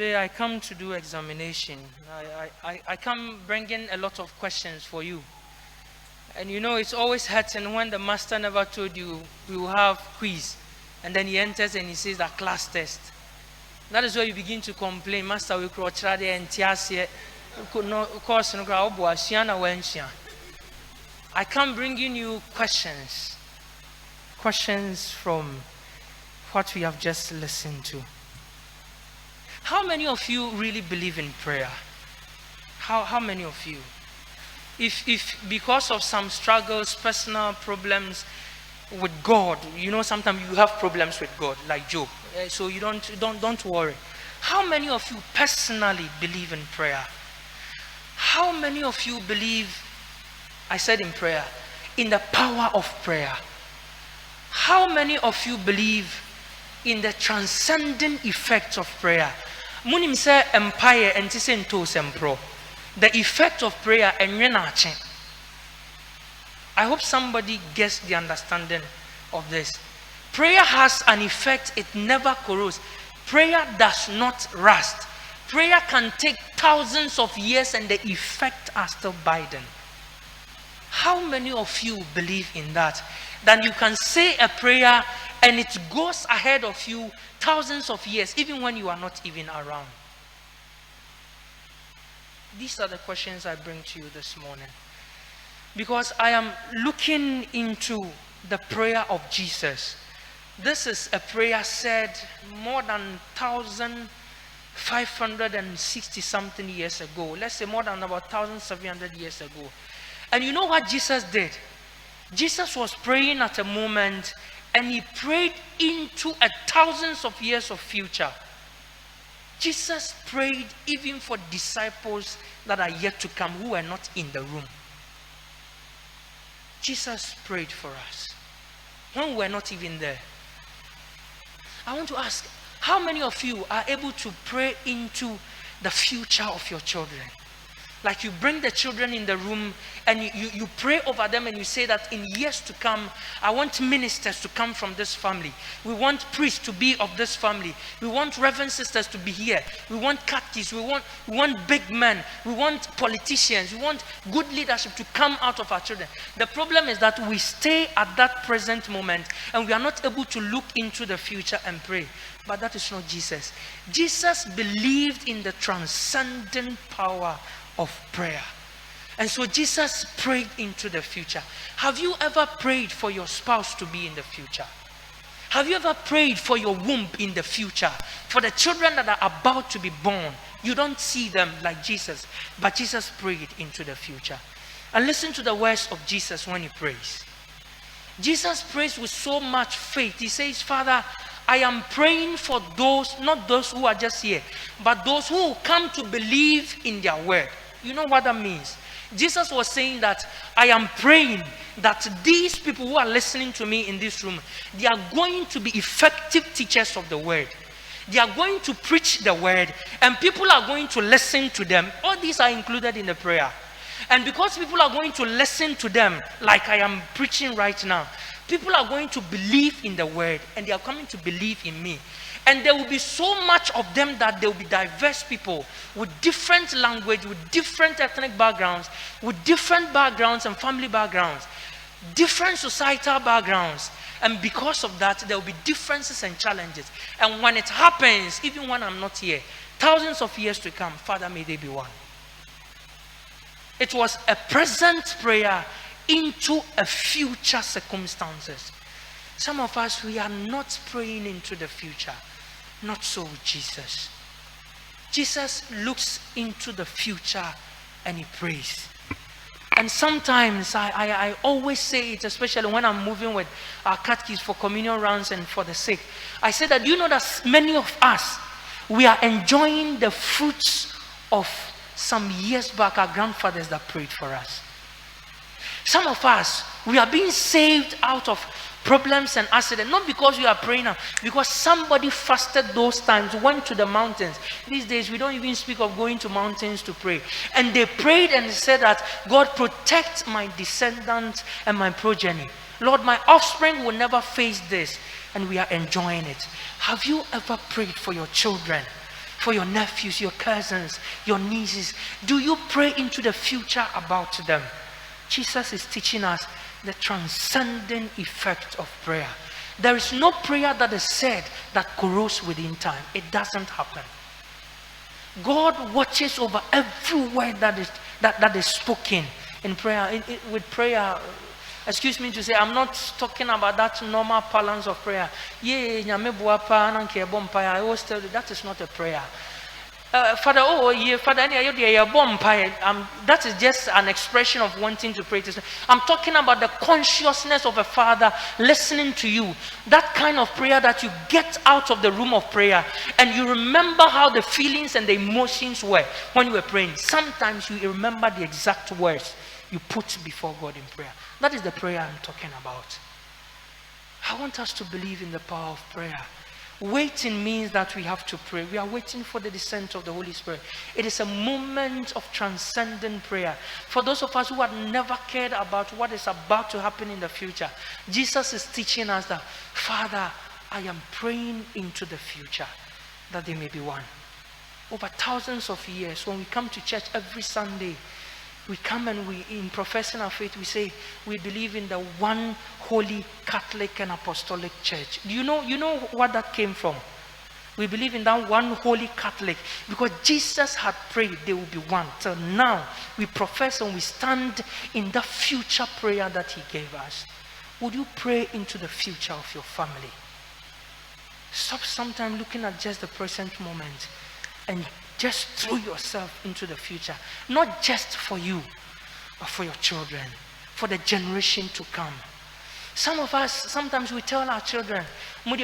today I come to do examination. I come bringing a lot of questions for you. And you know, it's always hurting when the master never told you we will have quiz. And then he enters and he says that class test. That is where you begin to complain. Master, we could try the entire course. I come bringing you questions. Questions from what we have just listened to. How many of you really believe in prayer? How many of you? If because of some struggles, personal problems with God, you know, sometimes you have problems with God, like Job. So you don't worry. How many of you personally believe in prayer? How many of you believe, I said in prayer, in the power of prayer? How many of you believe in the transcending effects of prayer? Munim say empire and tisento sempro. The effect of prayer and renache. I hope somebody gets the understanding of this. Prayer has an effect, it never corrodes. Prayer does not rust. Prayer can take thousands of years and the effect are still binding. How many of you believe in that? That you can say a prayer and it goes ahead of you thousands of years, even when you are not even around. These are the questions I bring to you this morning. Because I am looking into the prayer of Jesus. This is a prayer said more than 1,560 something years ago. Let's say more than about 1,700 years ago. And you know what Jesus did? Jesus was praying at a moment and he prayed into thousands of years of future. Jesus prayed even for disciples that are yet to come who were not in the room. Jesus prayed for us when we were not even there. I want to ask, how many of you are able to pray into the future of your children? Like you bring the children in the room and you pray over them and you say that in years to come, I want ministers to come from this family. We want priests to be of this family. We want reverend sisters to be here. We want catechists. We want big men. We want politicians. We want good leadership to come out of our children. The problem is that we stay at that present moment and we are not able to look into the future and pray. But that is not Jesus. Jesus believed in the transcendent power of prayer. And so Jesus prayed into the future. Have you ever prayed for your spouse to be in the future? Have you ever prayed for your womb in the future? For the children that are about to be born, you don't see them like Jesus, but Jesus prayed into the future. And listen to the words of Jesus when he prays. Jesus prays with so much faith. He says, Father, I am praying for those, not those who are just here, but those who will come to believe in their word. You know what that means? Jesus was saying that I am praying that these people who are listening to me in this room, they are going to be effective teachers of the word. They are going to preach the word and people are going to listen to them. All these are included in the prayer. And because people are going to listen to them like I am preaching right now, people are going to believe in the word and they are coming to believe in me. And there will be so much of them that there will be diverse people with different language, with different ethnic backgrounds, with different backgrounds and family backgrounds, different societal backgrounds. And because of that, there will be differences and challenges. And when it happens, even when I'm not here, thousands of years to come, Father, may they be one. It was a present prayer into a future circumstances. Some of us, we are not praying into the future. Not so with Jesus. Jesus looks into the future and he prays. And sometimes I always say it, especially when I'm moving with our catechists for communion rounds and for the sick. I say that you know that many of us, we are enjoying the fruits of some years back, our grandfathers that prayed for us. Some of us, we are being saved out of problems and accidents, not because we are praying now, because somebody fasted those times, went to the mountains. These days, we don't even speak of going to mountains to pray. And they prayed and said that, God, protect my descendants and my progeny. Lord, my offspring will never face this. And we are enjoying it. Have you ever prayed for your children? For your nephews, your cousins, your nieces, do you pray into the future about them? Jesus is teaching us the transcending effect of prayer. There is no prayer that is said that corrodes within time. It doesn't happen. God watches over every word that is spoken in prayer. With prayer, excuse me to say, I'm not talking about that normal balance of prayer. I always tell you that is not a prayer. Father, Father, that is just an expression of wanting to pray. I'm talking about the consciousness of a father listening to you. That kind of prayer that you get out of the room of prayer and you remember how the feelings and the emotions were when you were praying. Sometimes you remember the exact words you put before God in prayer. That is the prayer I'm talking about. I want us to believe in the power of prayer. Waiting means that we have to pray. We are waiting for the descent of the Holy Spirit. It is a moment of transcending prayer. For those of us who have never cared about what is about to happen in the future, Jesus is teaching us that, Father, I am praying into the future that they may be one. Over thousands of years, when we come to church every Sunday, we come and in professing our faith, we say we believe in the one holy Catholic and Apostolic Church. Do you know what that came from? We believe in that one holy Catholic because Jesus had prayed they will be one. So now we profess and we stand in the future prayer that he gave us. Would you pray into the future of your family? Stop sometime looking at just the present moment and just throw yourself into the future. Not just for you, but for your children, for the generation to come. Some of us, sometimes we tell our children, no, it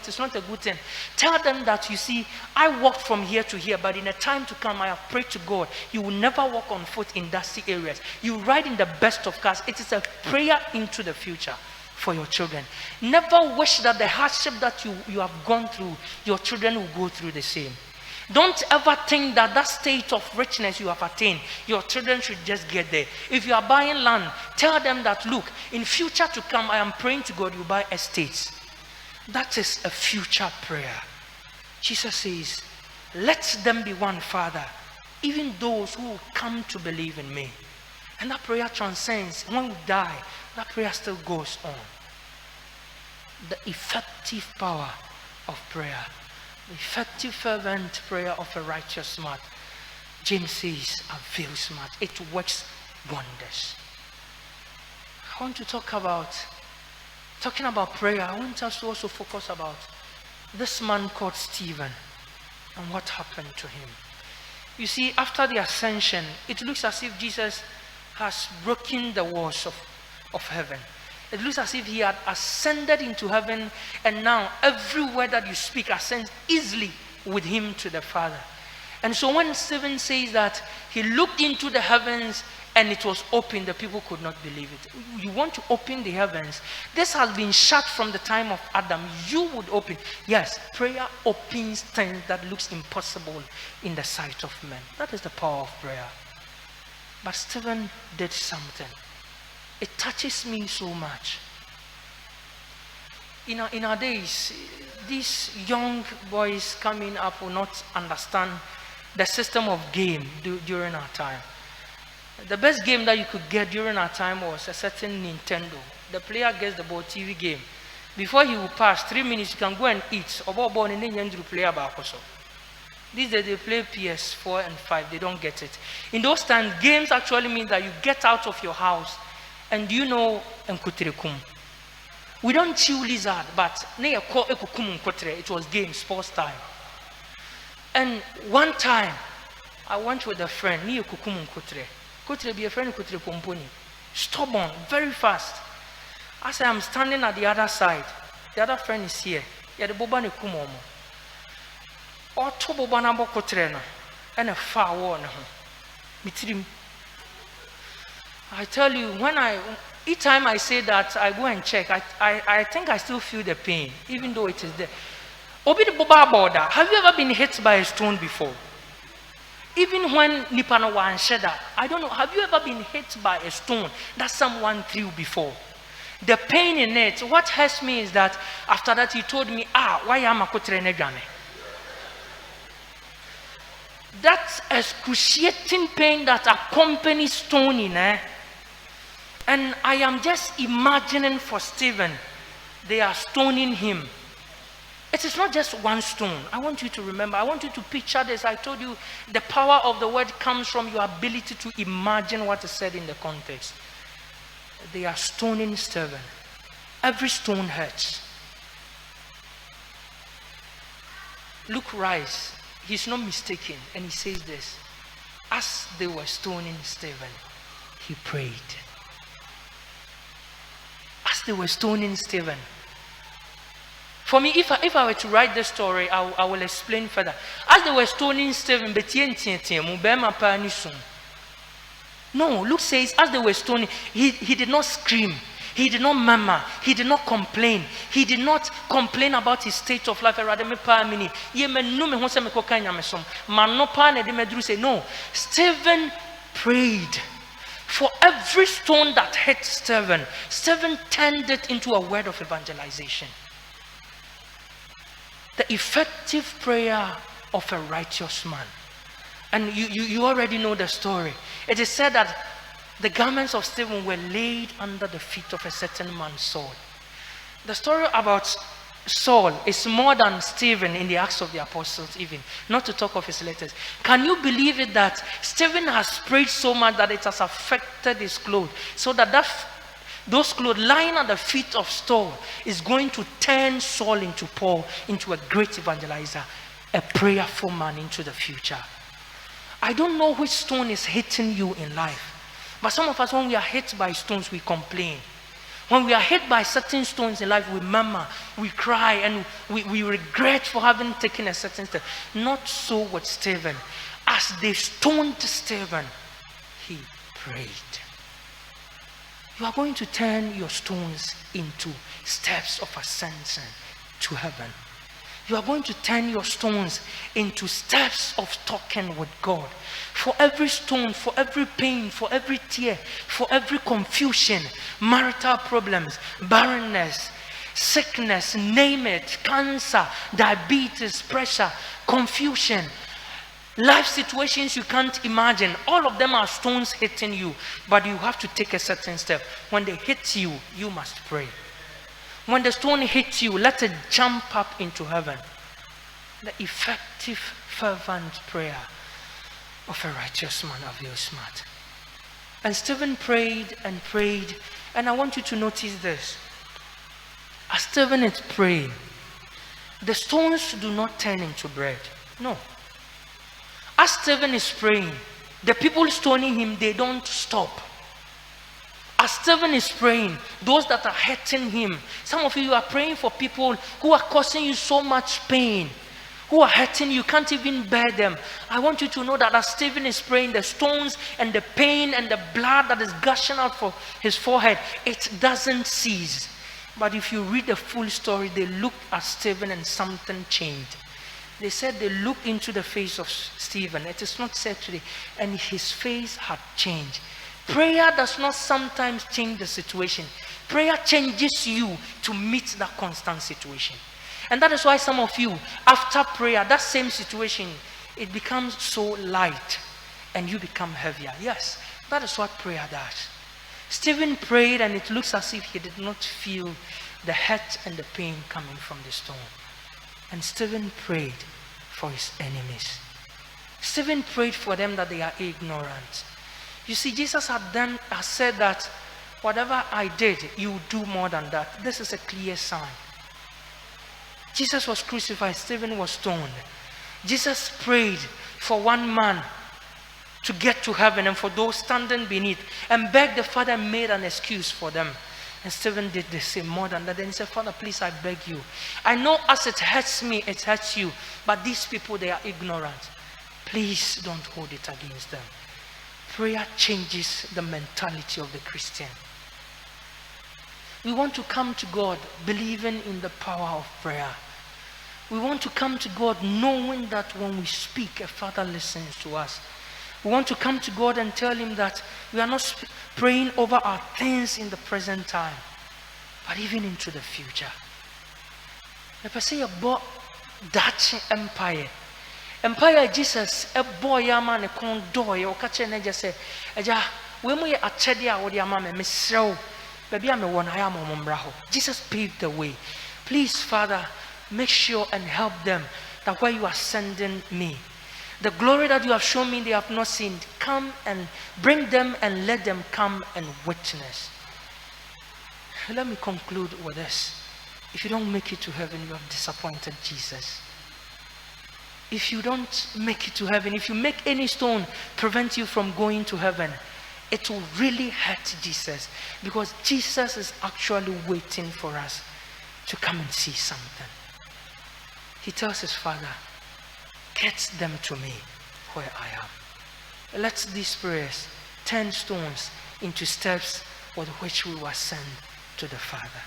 is not a good thing. Tell them that, you see, I walked from here to here, but in a time to come, I have prayed to God. You will never walk on foot in dusty areas. You ride in the best of cars. It is a prayer into the future for your children. Never wish that the hardship that you have gone through, your children will go through the same. Don't ever think that that state of richness you have attained, your children should just get there. If you are buying land, tell them that, look, in future to come, I am praying to God you buy estates. That is a future prayer. Jesus says, let them be one, Father, even those who come to believe in me. And that prayer transcends. When we die, that prayer still goes on. The effective power of prayer. The effective fervent prayer of a righteous man. James says, avails much. It works wonders. I want to talking about prayer. I want us to also focus about this man called Stephen and what happened to him. You see, after the ascension, it looks as if Jesus has broken the walls of heaven. It looks as if he had ascended into heaven, and now every word that you speak ascends easily with him to the Father. And so when Stephen says that he looked into the heavens and it was open, the people could not believe it. You want to open the heavens? This has been shut from the time of Adam. You would open. Yes, prayer opens things that looks impossible in the sight of men. That is the power of prayer. But Stephen did something. It touches me so much. In our days, these young boys coming up will not understand the system of game during our time. The best game that you could get during our time was a certain Nintendo. The player gets the ball, TV game. Before he will pass 3 minutes, you can go and eat. These days they play PS4 and 5. They don't get it. In those times, games actually mean that you get out of your house. And you know, we don't chew lizard, but it was game, sports time. And one time, I went with a friend, be a friend, stubborn, very fast. As I am standing at the other side, the other friend is here. Yeah, the boba kumomo. Or two boba nabo kotre and a far one. I tell you, each time I say that, I go and check, I think I still feel the pain, even though it is there. Obi the boba border. Have you ever been hit by a stone before? Even when Nipana wa and Sheda, I don't know, have you ever been hit by a stone that someone threw before? The pain in it, what hurts me is that after that he told me, why am I kotre? That excruciating pain that accompanies stoning, and I am just imagining for Stephen, they are stoning him. It is not just one stone. I want you to remember, I want you to picture this. I told you the power of the word comes from your ability to imagine what is said in the context. They are stoning Stephen. Every stone hurts. Luke writes, he's not mistaken, and he says this: as they were stoning Stephen, he prayed. As they were stoning Stephen. For me, if I were to write this story, I will explain further. As they were stoning Stephen, no, Luke says, as they were stoning, he did not scream. He did not murmur. He did not complain. He did not complain about his state of life. No, Stephen prayed. For every stone that hit Stephen, Stephen turned it into a word of evangelization. The effective prayer of a righteous man. And you already know the story. It is said that the garments of Stephen were laid under the feet of a certain man, Saul. The story about Saul is more than Stephen in the Acts of the Apostles even, not to talk of his letters. Can you believe it that Stephen has prayed so much that it has affected his clothes, so that those clothes lying at the feet of Saul is going to turn Saul into Paul, into a great evangelizer, a prayerful man into the future. I don't know which stone is hitting you in life, but some of us, when we are hit by stones, we complain. When we are hit by certain stones in life, we murmur, we cry, and we regret for having taken a certain step. Not so with Stephen. As they stoned Stephen, he prayed. You are going to turn your stones into steps of ascension to heaven. You are going to turn your stones into steps of talking with God. For every stone, for every pain, for every tear, for every confusion, marital problems, barrenness, sickness, name it, cancer, diabetes, pressure, confusion, life situations you can't imagine, all of them are stones hitting you, but you have to take a certain step. When they hit you, you must pray. When the stone hits you, let it jump up into heaven. The effective, fervent prayer of a righteous man avails much. And Stephen prayed and prayed, and I want you to notice this. As Stephen is praying, the stones do not turn into bread. No. As Stephen is praying, the people stoning him, they don't stop. As Stephen is praying, those that are hurting him, some of you are praying for people who are causing you so much pain, who are hurting you, can't even bear them. I want you to know that as Stephen is praying, the stones and the pain and the blood that is gushing out from his forehead, it doesn't cease. But if you read the full story, they looked at Stephen and something changed. They said they looked into the face of Stephen. It is not said today. And his face had changed. Prayer does not sometimes change the situation. Prayer changes you to meet that constant situation. And that is why some of you, after prayer, that same situation, it becomes so light and you become heavier. Yes, that is what prayer does. Stephen prayed and it looks as if he did not feel the hurt and the pain coming from the stone. And Stephen prayed for his enemies. Stephen prayed for them that they are ignorant. You see, Jesus has said that whatever I did, you will do more than that. This is a clear sign. Jesus was crucified, Stephen was stoned. Jesus prayed for one man to get to heaven and for those standing beneath, and begged the Father and made an excuse for them. And Stephen did the same, more than that. Then he said, Father, please, I beg you. I know as it hurts me, it hurts you. But these people, they are ignorant. Please don't hold it against them. Prayer changes the mentality of the Christian. We want to come to God believing in the power of prayer. We want to come to God knowing that when we speak, a Father listens to us. We want to come to God and tell him that we are not praying over our things in the present time. but even into the future. If I say a boy, Dutch empire. Empire Jesus, a boy, yaman, a con doy, or catch an edge, say, Aja, when we are chedia or your mamma, Miss Show, baby, I'm a one, I am on Braho. Jesus paved the way. Please, Father, make sure and help them that where you are sending me, the glory that you have shown me they have not seen, come and bring them and let them come and witness. Let me conclude with this. If you don't make it to heaven, you have disappointed Jesus. If you don't make it to heaven, if you make any stone prevent you from going to heaven, it will really hurt Jesus, because Jesus is actually waiting for us to come and see something. He tells his Father, get them to me where I am. Let these prayers turn stones into steps with which we will ascend to the Father.